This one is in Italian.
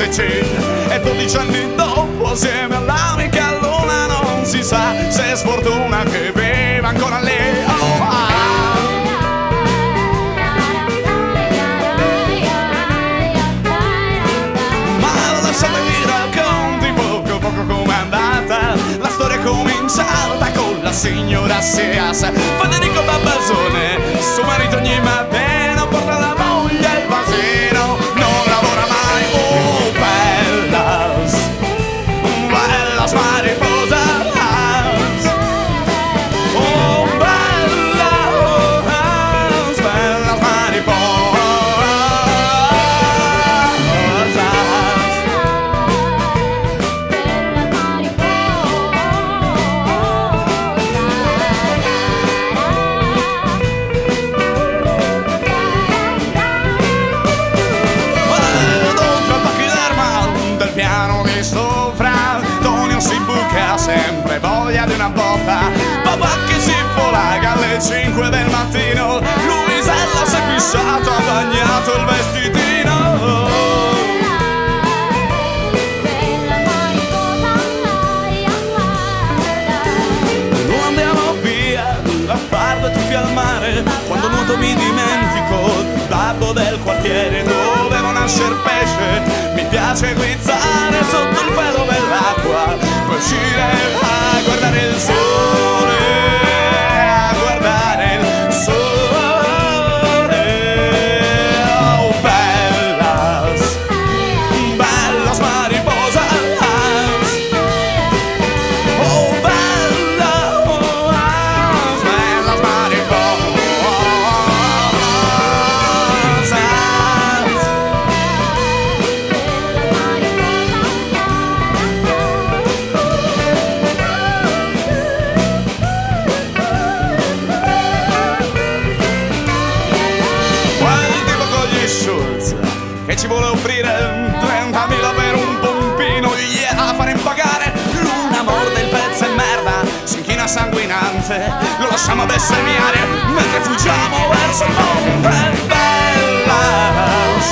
12 e 12 anni dopo assieme all'amica Luna non si sa se è sfortuna che vive ancora lì. Oh, ma lasciatemi racconti poco com'è andata. La storia è cominciata con la signora Seas, Federico Babbasone, suo marito ogni mattino porta la moglie al vasino, non lavora mai. Oh, bellas, bellas mariposas. Oh, bellas, bellas mariposas. Piano di sopra, Tonio si buca, sempre voglia di una botta. Papà che si folaga alle 5 del mattino, Luisella si è fissata, ha bagnato il vestitino. Non andiamo via, la farda tuffi al mare, quando nuoto mi dimentico il babbo del quartiere. Dovevo nascer pesce, mi piace guizzare sotto il pelo dell'acqua, poi uscire a guardare il sole, a guardare il sole. Oh, bellas, bellas mariposas. Oh, bellas, bellas mariposas. Che ci vuole offrire 30.000 per un pompino, a fare impagare. Luna morde il pezzo e merda, si inchina sanguinante, lo lasciamo bestemmiare mentre fuggiamo verso il monte. Bellas,